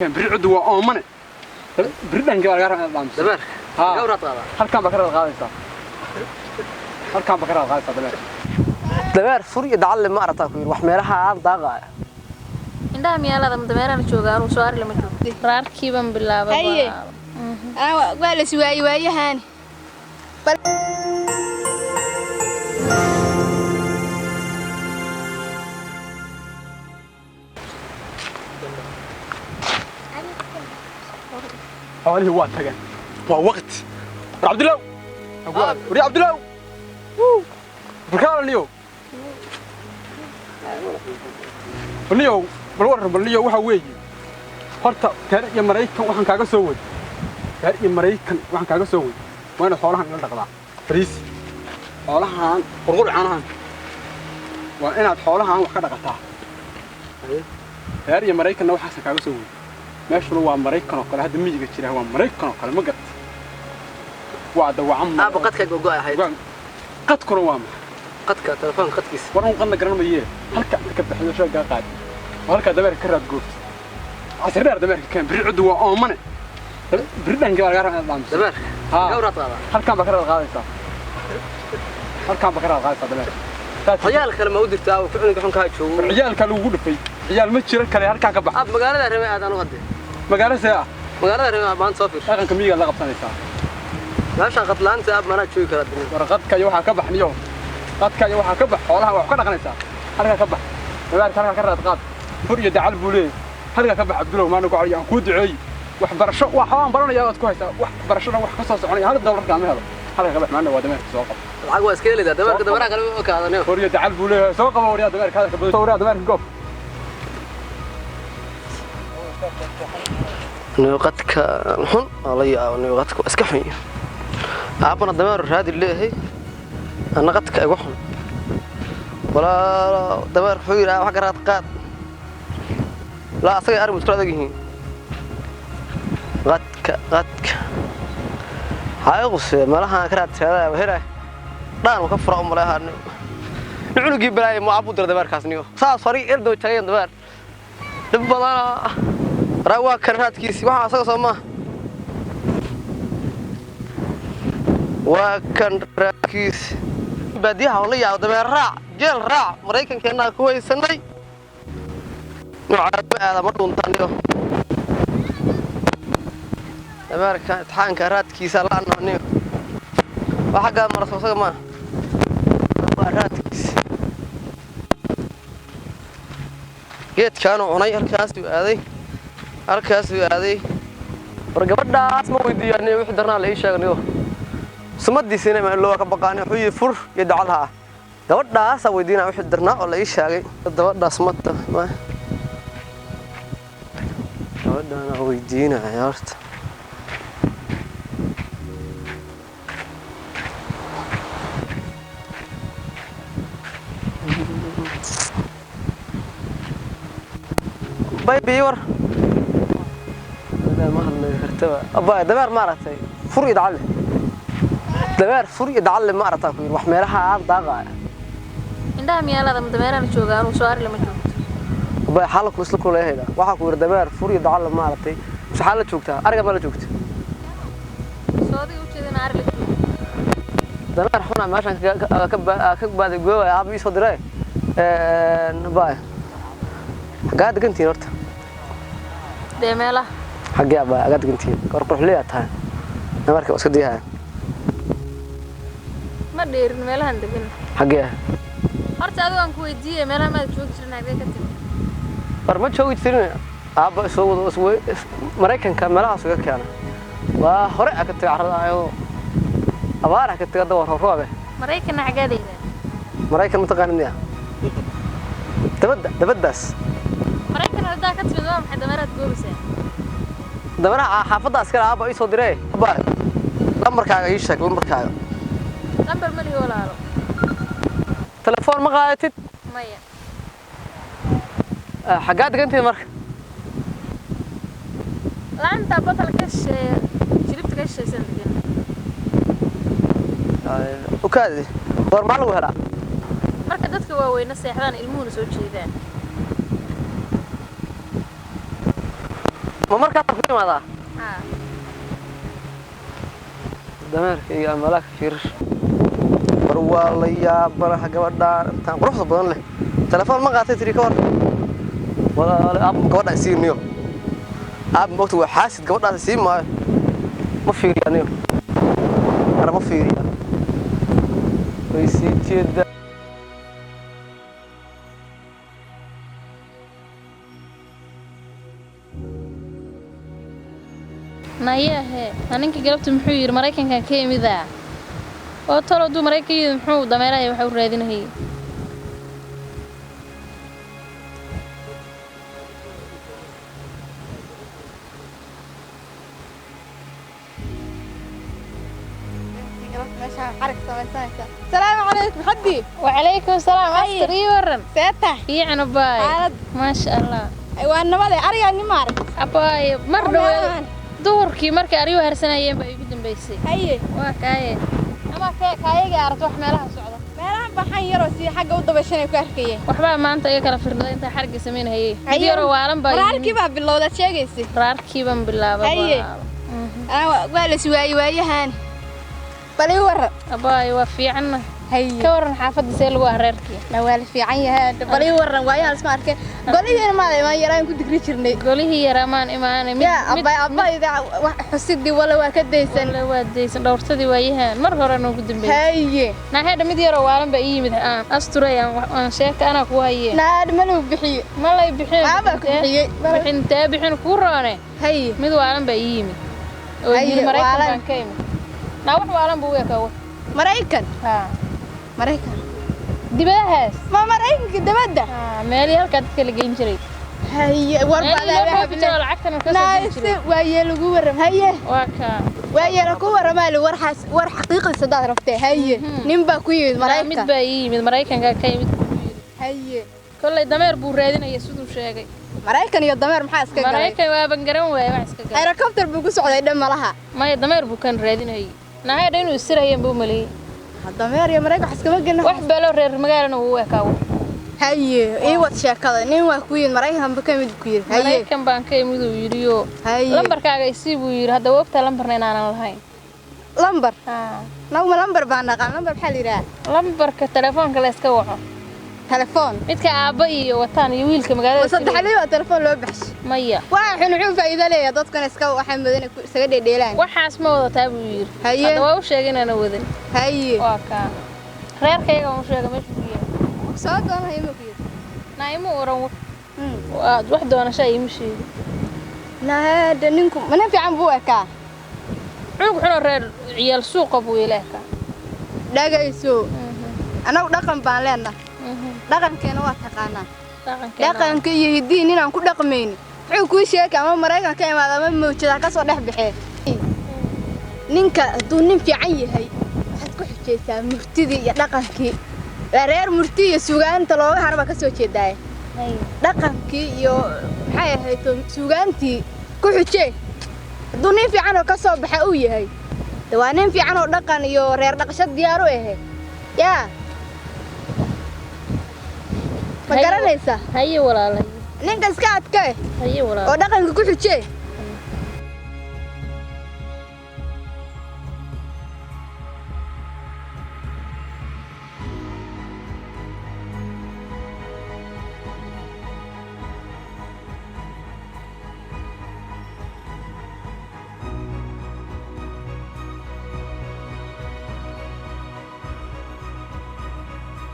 كان بريد وأمانة بريدان قال قارن أمس دبر قورة هذا هل كان بكرة الغايصة هل كان بكرة الغايصة دبر فوري دعل ما أرتاح وير وحملها عن ضاقة عندها ميالة دمدمير أنا شوقار وصار لما شوف راركيبا بالله أيه ولا سواي ويا هاني حوالي هو تجن ووقت عبد الله وري عبد الله بكار اليوم باليوم waxa weeye horta taariikhda Mareykan waxaan kaaga soo wad taariikhda Mareykan waxaan kaaga soo wad waana xoolahan la dhaqdaa fariis xoolahan qurqur caanahan waa inaad xoolahan wax ka dhaqataa taariikhda Mareykan waxaas kaaga soo wad meeshuna waa Mareykan oo kale hadda miyiga jira waa Mareykan oo kale ma gad waa dawacam أبو قد كجو جاي هاي qad koro waa ma قد كتلفون قد كيس waran qadna garan mayee halka ka bixiyo shaqo qaad halka dameer ka raad goobta casriir dameerka kan biriid waa oomane biriidan gaar gaar aamس دبر قورة هذا halkan bakara qaadaysa halkan bakara qaadaysa dameer عيال كلمة ودي تاو كأنك حن كهاي شو ciyaalka lagu dhufay ciyaal ma jira kale halka ka bax أب مقالة رمي هذا نقدي magaalada see مقالة رمي ما نصفر dhaqanka miyiga la qabsanaysa ما شاء قتلان سأب ما نشوي كلا الدنيا warqadka iyo waxa ka baxniyo qadka iyo waxa ka bax xoolaha wax ka dhaqanaysa halka ka bax dameerka halka ka raad qaad furiyo dacal buulee halka ka bax Abdullaah ma nagu cariyan ku duceey wax barasho waxaan baranaya aad ku haysaa wax barashada wax ka soo soconaya hal dowladka ma helo halka ka bax maana waa dameerka soo qab العقوة سكيلة ده دبر دبر كلام كذا نيو furiyo dacal buulee soo qabo wariya dameerka halka soo wariya dameerka goof نيو قد كحن الله يا نيو قد اسكحني أبنا دمر هذه اللي هي أنا قد كأجوحن ولا دمر حويرة وحجرات قاد لا أصير أربط كذا جهين قد هاي قص مالها كرات هذا وهرة لا مكفر أم لها نحن نجيب بلاي معبود دمر كاسنيو صاري إردو ترين دمر دبلا روا كرات كيسي واحد أصير صمّا وكان راكيس بديها والله يا دمر راع جيل راع مريكن كنا كويس سني نوعات هذا مرة ثانية دمر كان كرات كيس لا نحني وحاجة مرة صوصة ما كرات كيس جيت كانوا عني هالكاس هذه ورقبنا اسمه ودي يعني وحدرنا ليش شغنيو سمدي سينما اللي هو كبقاني حوي فر يدعلها دودها سويدينا وحدرنا ولا ايش شاغي دودها سمدت ما دودنا ويدينا عيارت باي بيور هذا ما هالكرتبه ابا دمر مارتي فر يدعله دمر فور يدعل ما أرتاح وير وحملها عن ضاقة عندها ميالة دمدمير أنا شوقار وصار لما شوف وباي حالك وصل كل هذا واحد وير دمر فور يدعل ما أرتاح مش حالة شوكتها أرجع ما شوكت صادي وكذا نعرف دمر حنا ماشان كب بعد جوا يا عمي صدري باي قاعد كنتي نرت دميلة حاجة باي قاعد كنتي كربح ليه تها دمرك وسديها ما دير ميلها ندقن حاجة horta adigu aan ku weydiiyay meelaha ma joogi jirnaa agee ka timid barma joogi jirin aaba soo wado Mareykanka meelaha soo keenay waa hore ka tagay carrada ayuu abaar ka tagay dawar roobe Mareykan xageedayda Mareykan mutaqaaniya dabadaas Mareykan hadaa ka timid waa maxay dameeraad goobaysaa dameeraha xaafada askar aaba ay soo diray aaba lambarkaaga ii sheeg lambarkaaga lambar mali walaalo تلفون ما قاعدت مايا حاجات أنت مرك لا أنت بطل كش شربت كش سندين وكذا دور ما له هلا مركز دتك وين السيحان المون سوتشي ذا ma markaa ku imaadaa ها dameerkayga malaak firir war waa la yaabanaha gabadha intaan quruxda badan leh telefoon ma qaatay tiri ka war walaal aab gabadha siiniyo aab waqti waa xaasid gabadha sii maayo ma fiiriyaniyo ara ma fiiriya way sii jeeda نايا هي أنا إنك قلبت محير مريكان كان كيم ذا أو ترى دو مريكان محو ضميرها يحاول رادين هي السلام عليكم حدي وعليكم السلام أستري ورن سيتح في عنباي عاد ما شاء الله أيوة أنا مالي أريا إني مارك أباي مرة دوركي مركي أريو هرسنايين بقى يقدم بيسي هي وكاية أما كاية قارت wax meelaha socda meelaha baxan yaro si xagga u dabashanay ku arkayeen waxba maanta ay kala firnaa inta xarga sameynayay mid yaro waalan baa raarkii baa bilowda sheegaysi raarkii baan bilaabay waa la suwaayay waayahan bal ii waran abaay waa fiicanna ka waran xaafadda see lagu hareerkii la waa la fiican yahay bal ii waran waayahan isma arkay golihii ma yaraan ku digri jirnay golihii yaraamaan imaanay mid abay wax xusidii wala waa ka deysan la waa deysan dhowrtadii waayahan mar hore noo ku dambeeyay haye naahada mid yaro waalan baa yimid asturay aan sheeka ana ku hayay naad ma loo bixiyo ma lay bixiyo aba ku bixiyay bixin ku roone haye mid waalan baa yimid oo yiri Mareykan baan ka imid na wax waalan buu weekaa Mareykan ha Mareykan dibadahaas ma Mareykanka dibadda meel halka dadka la geyn jiray haye war badan lacagtana ka soo jiray waaye lagu waram haye waa ka waaye lagu waramaa war xaqiiqada sadaad rabtay haye nin baa ku yimid Mareykan mid baa yimid Mareykanka ka yimid haye kulay dameer buu raadinaya sidoo sheegay Mareykan iyo dameer maxaa iska galay Mareykan waa bangaran way wax iska galay helicopter buu ku socday dhamalaha ma dameer buu kan raadinayay naayada inuu isirayeen buu malay dameer iyo Mareykan wax iska galna wax beelo reer magaalana uu weekaa haye ii wad sheekada nin waa ku yimid Mareykan ba ka mid ku yiri haye Mareykan baan ka yimid uu yiriyo lambarkaaga isii buu yiri hadda waqti lambarna inaan lahayn lambar nagu lambar baan naqaan lambar waxa la yiraahdaa lambarka telefoonka la iska waco telefoon midka aaba iyo wataan iyo wiilka magaalada saddex liiba telefoon loo baxshay maya waxa xun faa'iido leeyahay dadkan iska waxa madan isaga dheedheelaan waxaas ma wadataa buu yiri hadda waa u sheegay inaan wadan haye waa ka reerkayga uu sheegay meesha ku yahay soo doonay ma ku yiri naaymo oran wax doonasho ay ma sheegay naada ninku mana fiican buu ekaa cunug xun reer ciyaal suuqa buu ilaaha dhagayso anagu dhaqan baan leenahay dhaqankeena waa taqaanaa dhaqanka iyo hidiin inaan ku dhaqmeyn wuxuu ku sheegay ama Mareykan ka imaado ama mawjada ka soo dhex bixee ninka hadduu nin fiican yahay waxaad ku xijeysaa murtidii iyo dhaqankii reer murti iyo suugaanta looga harba ka soo jeedaay dhaqankii iyo maxay ahayd suugaantii ku xijee hadduu nin fiican oo ka soo baxa uu yahay waa nin fiican oo dhaqan iyo reer dhaqashad diyaar u yahay yaa ma garanaysa haye walaalay ninka iska adkay haye walaalay oo dhaqanka ku xijee